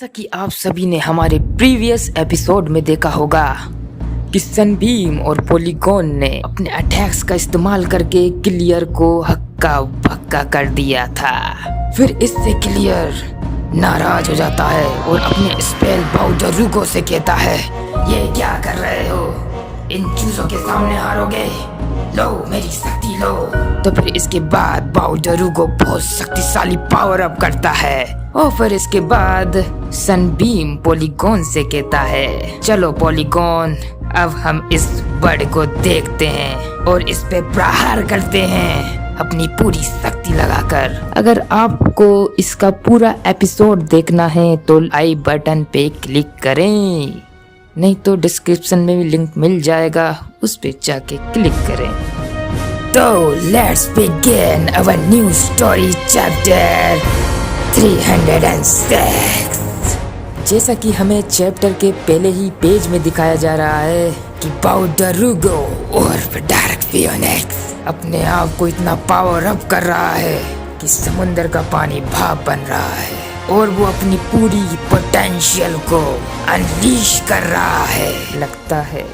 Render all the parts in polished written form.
जैसा कि आप सभी ने हमारे प्रीवियस एपिसोड में देखा होगा कि सनबीम और पॉलीगॉन ने अपने अटैक्स का इस्तेमाल करके क्लियर को हक्का बक्का कर दिया था। फिर इससे क्लियर नाराज हो जाता है और अपने स्पेल बाउडरूगो से कहता है, ये क्या कर रहे हो, इन चूजों के सामने हारोगे, लो मेरी शक्ति लो। तो फिर इसके बाद बाउडरूगो बहुत शक्तिशाली पावर अप करता है और फिर इसके बाद सनबीम पॉलीगॉन से कहता है, चलो पॉलीगॉन अब हम इस बर्ड को देखते हैं और इस पे प्रहार करते हैं अपनी पूरी शक्ति लगाकर। अगर आपको इसका पूरा एपिसोड देखना है तो आई बटन पे क्लिक करें, नहीं तो डिस्क्रिप्शन में भी लिंक मिल जाएगा, उस पे जाके क्लिक करें। तो let's begin our new story chapter 306। जैसा कि हमें चैप्टर के पहले ही पेज में दिखाया जा रहा है कि बाउडरूगो और डार्क फियोनिक्स अपने आप को इतना पावर अप कर रहा है कि समुंदर का पानी भाप बन रहा है और वो अपनी पूरी पोटेंशियल को अनलीश कर रहा है। लगता है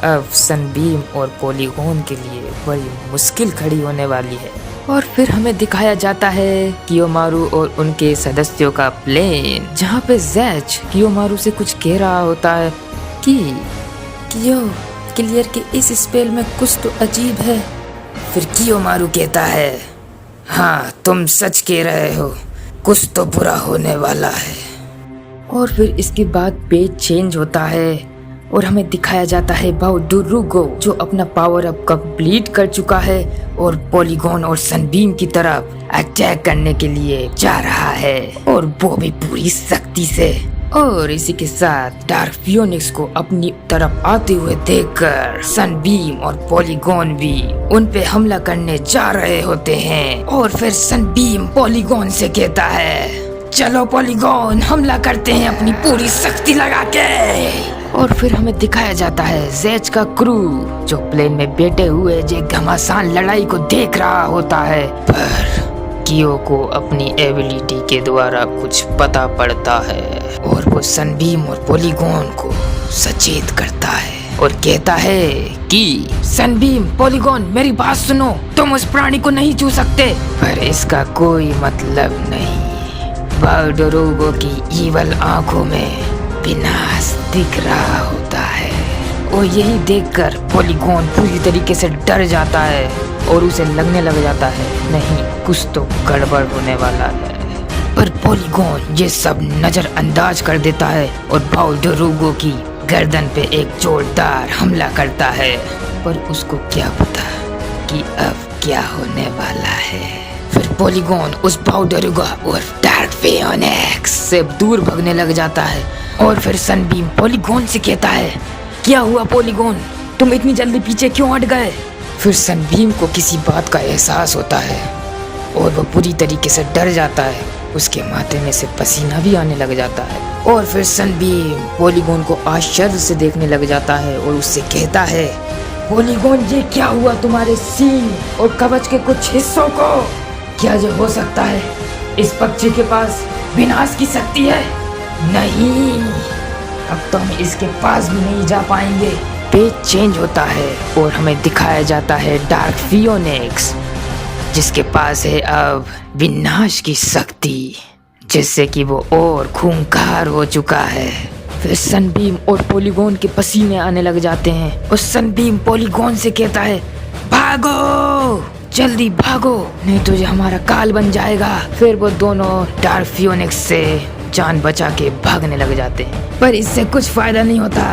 अब सनबीम और पॉलीगॉन के लिए बड़ी मुश्किल खड़ी होने वाली है। और फिर हमें दिखाया जाता है कियोमारू और उनके सदस्यों का प्लेन, जहाँ पे जैच कियोमारू से कुछ कह रहा होता है कि कियो क्लियर के इस स्पेल में कुछ तो अजीब है। फिर कियोमारू कहता है, हाँ तुम सच कह रहे हो, कुछ तो बुरा होने वाला है। और फिर इसके बाद पेज चेंज होता है और हमें दिखाया जाता है बाउडरूगो जो अपना पावर अप कंप्लीट कर चुका है और पॉलीगॉन और सनबीम की तरफ अटैक करने के लिए जा रहा है और वो भी पूरी शक्ति से। और इसी के साथ डार्क फियोनिक्स को अपनी तरफ आते हुए देखकर सनबीम और पॉलीगॉन भी उन पे हमला करने जा रहे होते हैं। और फिर सनबीम पॉलीगॉन से कहता है, चलो पॉलीगॉन हमला करते हैं अपनी पूरी शक्ति लगा के। और फिर हमें दिखाया जाता है जैच का क्रू जो प्लेन में बैठे हुए जो घमासान लड़ाई को देख रहा होता है, पर कियो को अपनी एबिलिटी के द्वारा कुछ पता पड़ता है और वो सनबीम और पॉलीगॉन को सचेत करता है और कहता है कि सनबीम पॉलीगॉन मेरी बात सुनो, तुम उस प्राणी को नहीं छू सकते। पर इसका कोई मतलब नहीं, बाउडरूगो की ईवल आंखों में विनाश दिख रहा होता है। और यही देखकर पॉलीगॉन पूरी तरीके से डर जाता है और उसे लगने लग जाता है, नहीं कुछ तो गड़बड़ होने वाला है। पर पॉलीगॉन ये सब नजरअंदाज कर देता है और बाउडरूगो की गर्दन पे एक जोरदार हमला करता है। पर उसको क्या पता कि अब क्या होने वाला है। फिर पॉलीगॉन उस बाउडरूगो और डार्क फियोनिक्स से दूर भागने लग जाता है। और फिर सनबीम पॉलीगॉन से कहता है, क्या हुआ पॉलीगॉन, तुम इतनी जल्दी पीछे क्यों हट गए। फिर सनबीम को किसी बात का एहसास होता है और वो पूरी तरीके से डर जाता है, उसके माथे में से पसीना भी आने लग जाता है। और फिर सनबीम पॉलीगॉन को आश्चर्य से देखने लग जाता है और उससे कहता है, पॉलीगॉन ये क्या हुआ तुम्हारे सींग और कवच के कुछ हिस्सों को, क्या जो हो सकता है इस पक्षी के पास विनाश की शक्ति है। नहीं, अब तो हम इसके पास भी नहीं जा पाएंगे। पेज चेंज होता है और हमें दिखाया जाता है डार्क फियोनिक्स जिसके पास है अब विनाश की शक्ति, जिससे कि वो और खूंखार हो चुका है। फिर सनबीम और पॉलीगॉन के पसीने आने लग जाते हैं और सनबीम पॉलीगॉन से कहता है, भागो जल्दी भागो, नहीं तो ये हमारा काल बन जाएगा। फिर वो दोनों डार्क फियोनिक्स से जान बचा के भागने लग जाते हैं, पर इससे कुछ फायदा नहीं होता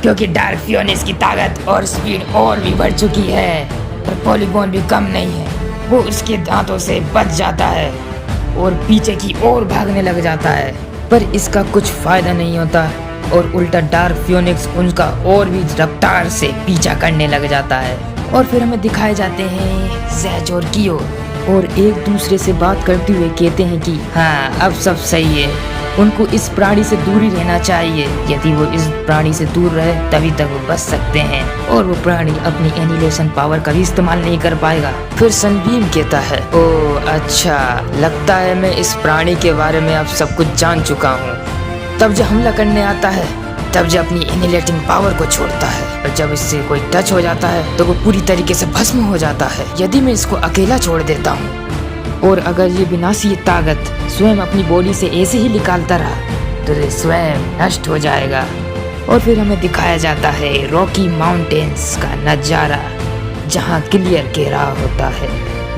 क्योंकि डार्क फियोनिक्स की ताकत और स्पीड और भी बढ़ चुकी है। पर पॉलीगॉन भी कम नहीं है, वो उसके दांतों से बच जाता है और पीछे की ओर भागने लग जाता है। पर इसका कुछ फायदा नहीं होता और उल्टा डार्क फियोनिक्स उनका और भी रफ्तार से पीछा करने लग जाता है। और फिर हमें दिखाए जाते हैं जैच और कियो और एक दूसरे से बात करते हुए कहते हैं कि हाँ अब सब सही है, उनको इस प्राणी से दूर ही रहना चाहिए। यदि वो इस प्राणी से दूर रहे तभी तक वो बच सकते हैं और वो प्राणी अपनी एनिलेशन पावर का भी इस्तेमाल नहीं कर पाएगा। फिर सनबीम कहता है, ओ अच्छा, लगता है मैं इस प्राणी के बारे में अब सब कुछ जान चुका हूँ। तब जब हमला करने आता है तब जब अपनी इनहेलेटिंग पावर को छोड़ता है, और जब इससे कोई टच हो जाता है तो वो पूरी तरीके से भस्म हो जाता है। यदि मैं इसको अकेला छोड़ देता हूँ और अगर ये विनाशी ताकत स्वयं अपनी बॉडी से ऐसे ही निकालता रहा तो ये स्वयं नष्ट हो जाएगा। और फिर हमें दिखाया जाता है रॉकी माउंटेन्स का नजारा, जहाँ क्लियर कह रहा होता है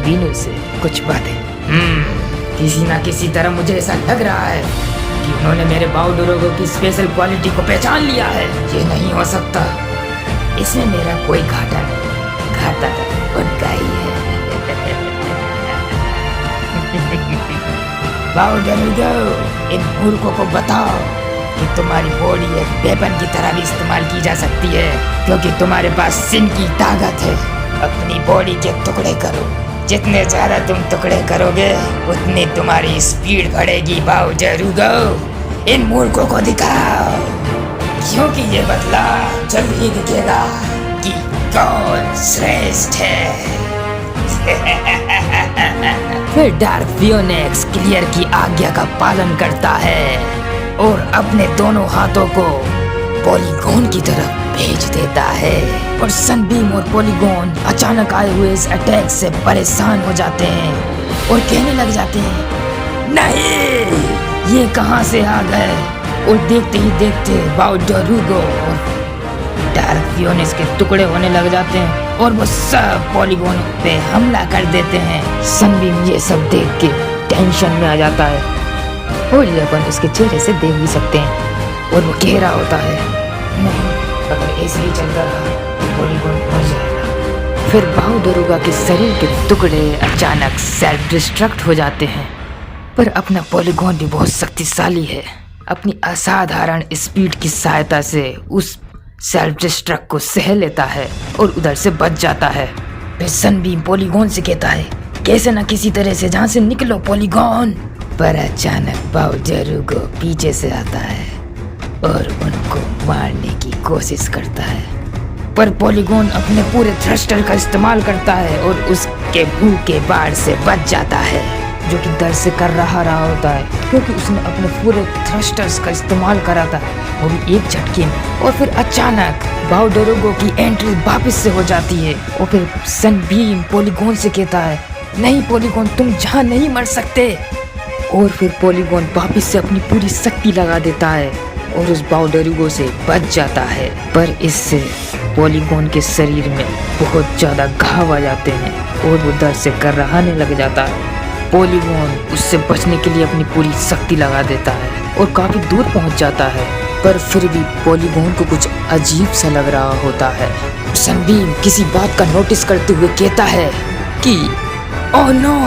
बीनू से कुछ बातें। किसी ना किसी तरह मुझे ऐसा लग रहा है कि उन्होंने मेरे बाउडरोगो की स्पेशल क्वालिटी को पहचान लिया है। ये नहीं हो सकता, इसमें मेरा कोई घाटा नहीं, घाटा तो उनका ही है। बाउडरोगो, इन मूर्खों को बताओ कि तुम्हारी बॉडी एक वेपन की तरह भी इस्तेमाल की जा सकती है, क्योंकि तुम्हारे पास सिन की ताकत है। अपनी बॉडी के टुकड़े करो, जितने ज्यादा तुम टुकड़े करोगे उतनी तुम्हारी स्पीड बढ़ेगी। बाउडरोगो, इन मूर्खों को दिखाओ, क्योंकि ये बदला जल्द ही दिखेगा कि कौन श्रेष्ठ है। फिर डार्क फियोनेक्स क्लियर की आज्ञा का पालन करता है और अपने दोनों हाथों को पॉलीगॉन की तरफ भेज देता है, और सनबीम और पॉलीगॉन अचानक आए हुए इस अटैक से परेशान हो जाते हैं और कहने लग जाते हैं, नहीं, ये कहां से आ गए। और देखते ही देखते बाउडरोगो और डार्क फियोनेक्स के टुकड़े होने लग जाते हैं और वो सब पॉलीगॉन पे हमला कर देते हैं। सनबीम ये सब देख के टेंशन में आ जाता है, और ये अपन उसके चेहरे से देख भी सकते हैं, और वो कह रहा होता है, नहीं, अगर ऐसे ही चलता रहा तो पॉलीगॉन मर जाएगा। फिर बाउडरोगो के शरीर के टुकड़े अचानक सेल्फ डिस्ट्रक्ट हो जाते हैं, पर अपना पॉलीगॉन भी बहुत शक्तिशाली है। अपनी असाधारण स्पीड की सहायता से उस सेल्फ डिस्ट्रक्ट को सह लेता है और उधर से बच जाता है। फिर सनबीम पॉलीगॉन से कहता है, कैसे न किसी तरह से जहाँ से निकलो पॉलीगॉन। पर अचानक बाउडरोगो पीछे से आता है और उनको मारने की कोशिश करता है, पर पॉलीगॉन अपने पूरे थ्रस्टर का इस्तेमाल करता है और उसके मुंह के बाढ़ से बच जाता है, जो कि डर से कर रहा होता है, क्योंकि उसने अपने पूरे थ्रस्टर्स का इस्तेमाल करा था, वो भी एक झटके में। और फिर अचानक बाउडरोगो की एंट्री वापस से हो जाती है, और फिर सनबीम पॉलीगॉन से कहता है, नहीं पॉलीगॉन, तुम जहाँ नहीं मर सकते। और फिर पॉलीगॉन वापस से अपनी पूरी शक्ति लगा देता है और उस बाउडरोगो से बच जाता है, पर इससे पॉलीगॉन के शरीर में बहुत ज़्यादा घाव आ जाते हैं और वो दर्द से कर्राने लग जाता है। पॉलीगॉन उससे बचने के लिए अपनी पूरी शक्ति लगा देता है और काफ़ी दूर पहुंच जाता है, पर फिर भी पॉलीगॉन को कुछ अजीब सा लग रहा होता है। सनबीम किसी बात का नोटिस करते हुए कहता है कि ओह नो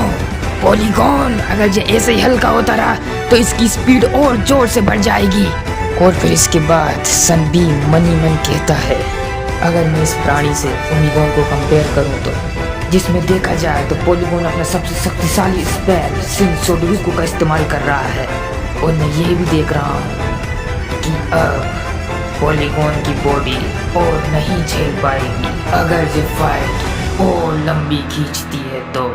पॉलीगॉन, अगर ये ऐसे ही हल्का होता रहा तो इसकी स्पीड और जोर से बढ़ जाएगी। और फिर इसके बाद सनबीम मनी मन कहता है, अगर मैं इस प्राणी से ओनिगॉन को कंपेयर करूं तो, जिसमें देखा जाए तो पॉलीगॉन अपना सबसे शक्तिशाली स्पेल सिन सोडोरुको का इस्तेमाल कर रहा है, और मैं ये भी देख रहा हूँ कि अब पॉलीगॉन की बॉडी और नहीं झेल पाएगी। अगर ये फाइट और लंबी खींचती है तो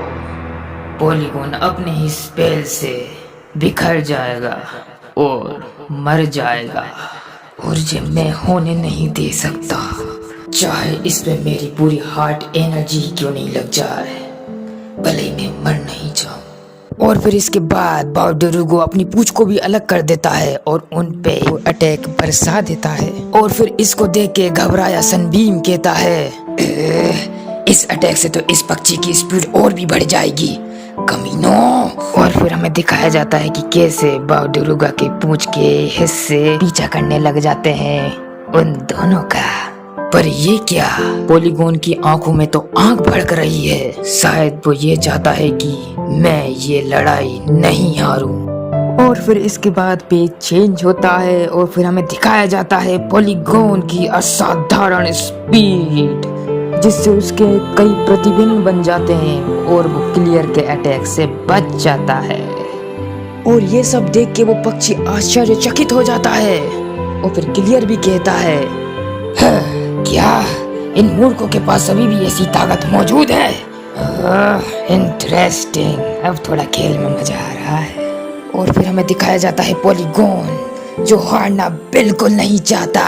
पॉलीगॉन अपने ही स्पेल से बिखर जाएगा और मर जाएगा, और ये मैं होने नहीं दे सकता, चाहे इसमें मेरी पूरी हार्ट एनर्जी क्यों नहीं लग जाए, भले ही मैं मर नहीं जाऊं। और फिर इसके बाद बाउडरोगो अपनी पूंछ को भी अलग कर देता है और उन पे अटैक बरसा देता है, और फिर इसको देख के घबराया सनबीम कहता है, इस अटैक से तो इस पक्षी की स्पीड और भी बढ़ जाएगी, कमीनो। और फिर हमें दिखाया जाता है कि कैसे बाउडरोगो के पूंछ के हिस्से पीछा करने लग जाते हैं उन दोनों का। पर ये क्या, पॉलीगॉन की आंखों में तो आंख भड़क रही है, शायद वो ये चाहता है कि मैं ये लड़ाई नहीं हारूं। और फिर इसके बाद पेज चेंज होता है और फिर हमें दिखाया जाता है पॉलीगॉन की असाधारण स्पीड, जिससे उसके कई प्रतिबिंब बन जाते हैं और वो क्लियर के अटैक से बच जाता है। और ये सब देख के वो पक्षी आश्चर्यचकित हो जाता है, और फिर क्लियर भी कहता है, क्या इन मूर्खों के पास अभी भी ऐसी ताकत मौजूद है? इंटरेस्टिंग, अब थोड़ा खेल में मजा आ रहा है। और फिर हमें दिखाया जाता है पॉलीगॉन जो हारना बिल्कुल नहीं चाहता।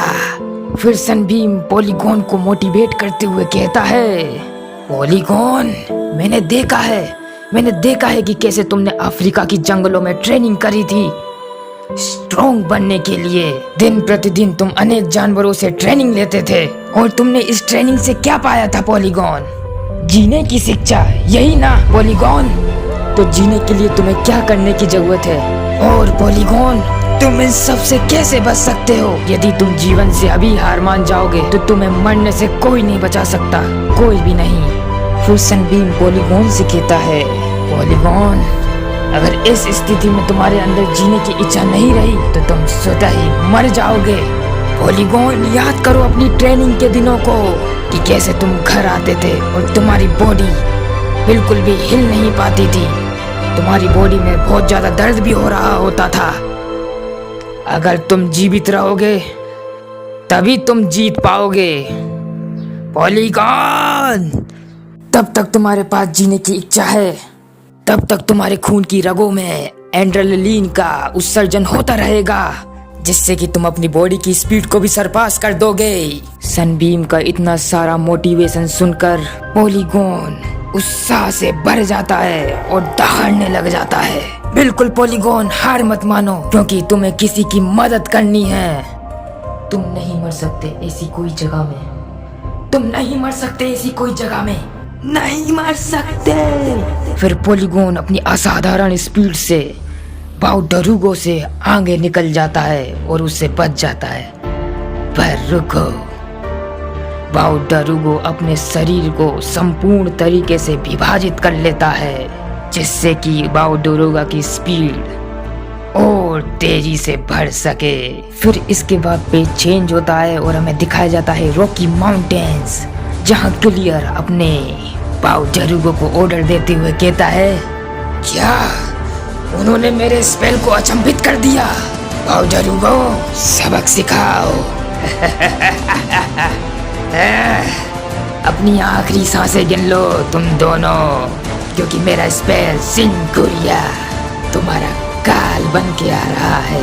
फिर सनबीम पॉलीगॉन को मोटिवेट करते हुए कहता है, पॉलीगॉन, मैंने देखा है कि कैसे तुमने अफ्रीका की जंगलों में ट्रेनिंग करी थी स्ट्रॉन्ग बनने के लिए। दिन प्रतिदिन तुम अनेक जानवरों से ट्रेनिंग लेते थे और तुमने इस ट्रेनिंग से क्या पाया था पॉलीगॉन? जीने की शिक्षा, यही ना पॉलीगॉन? तो जीने के लिए तुम्हें क्या करने की जरूरत है? और पॉलीगॉन, तुम इन सब से कैसे बच सकते हो? यदि तुम जीवन से अभी हार मान जाओगे तो तुम्हें मरने से कोई नहीं बचा सकता, कोई भी नहीं। फिर सनबीम पॉलीगॉन से कहता है, पॉलीगॉन, अगर इस स्थिति में तुम्हारे अंदर जीने की इच्छा नहीं रही तो तुम स्वतः ही मर जाओगे। पॉलीगॉन, याद करो अपनी ट्रेनिंग के दिनों को कि कैसे तुम घर आते थे और तुम्हारी बॉडी बिल्कुल भी हिल नहीं पाती थी। तुम्हारी बॉडी में बहुत ज्यादा दर्द भी हो रहा होता था। अगर तुम जीवित रहोगे तभी तुम जीत पाओगे पॉलीगॉन। तब तक तुम्हारे पास जीने की इच्छा है, तब तक तुम्हारे खून की रगों में एड्रेनलिन का उत्सर्जन होता रहेगा, जिससे कि तुम अपनी बॉडी की स्पीड को भी सरपास कर दोगे। सनबीम का इतना सारा मोटिवेशन सुनकर पॉलीगॉन उत्साह से भर जाता है और दहाड़ने लग जाता है। बिल्कुल पॉलीगॉन, हार मत मानो, क्योंकि तुम्हें किसी की मदद करनी है। तुम नहीं मर सकते ऐसी कोई जगह में, तुम नहीं मर सकते ऐसी कोई जगह में, नहीं मर सकते। फिर पॉलीगॉन अपनी असाधारण स्पीड से बाउडरूगो से आगे निकल जाता है और उससे बच जाता है। पर रुको, बाउडरूगो अपने शरीर को संपूर्ण तरीके से विभाजित कर लेता है, जिससे कि बाउडरूगो की स्पीड और तेजी से बढ़ सके। फिर इसके बाद पेज चेंज होता है और हमें दिखाया जाता है रॉकी माउंटेन्स, जहां क्लियर अपने बाउडरूगो को ऑर्डर देते हुए कहता है, क्या उन्होंने मेरे स्पेल को अचंभित कर दिया? बाउडरूगो, सबक सिखाओ। अपनी आखिरी सांसें गिन लो तुम दोनों, क्योंकि मेरा स्पेल सिंकुरिया तुम्हारा काल बन के आ रहा है।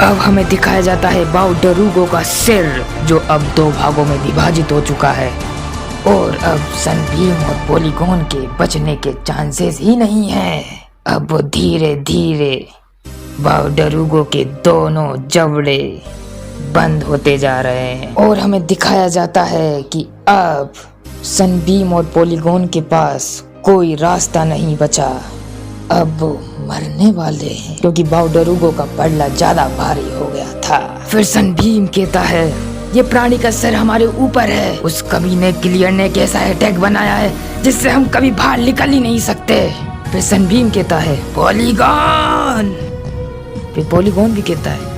अब हमें दिखाया जाता है बाउडरूगो का सिर, जो अब 2 भागों में विभाजित हो चुका है और अब सनबीम और पॉलीगॉन के बचने के चांसेस ही नहीं हैं। अब वो धीरे धीरे बाउडरूगो के दोनों जबड़े बंद होते जा रहे हैं और हमें दिखाया जाता है कि अब सनबीम और पॉलीगॉन के पास कोई रास्ता नहीं बचा। अब वो मरने वाले हैं, क्योंकि बाउडरूगो का पड़ला ज्यादा भारी हो गया था। फिर सनबीम कहता है, ये प्राणी का सर हमारे ऊपर है। उस कमीने क्लियर ने कैसा अटैक बनाया है जिससे हम कभी बाहर निकल ही नहीं सकते। फिर सनबीम कहता है, पॉलीगॉन। फिर पॉलीगॉन भी कहता है,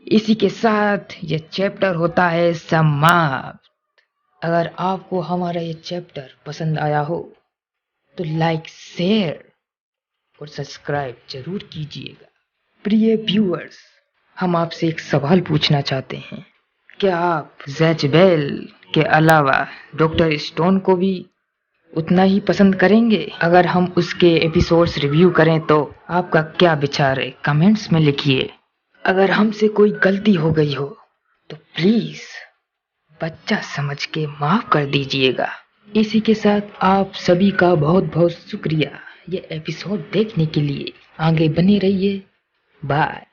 इसी के साथ ये चैप्टर होता है समाप्त। अगर आपको हमारा ये चैप्टर पसंद आया हो तो लाइक, शेयर और सब्सक्राइब जरूर कीजिएगा। प्रिय व्यूअर्स, हम आपसे एक सवाल पूछना चाहते हैं, क्या आप ज़ेज़बेल के अलावा डॉक्टर स्टोन को भी उतना ही पसंद करेंगे? अगर हम उसके एपिसोड्स रिव्यू करें तो आपका क्या विचार है, कमेंट्स में लिखिए। अगर हमसे कोई गलती हो गई हो तो प्लीज बच्चा समझ के माफ कर दीजिएगा। इसी के साथ आप सभी का बहुत बहुत शुक्रिया ये एपिसोड देखने के लिए। आगे बने रहिए। बाय।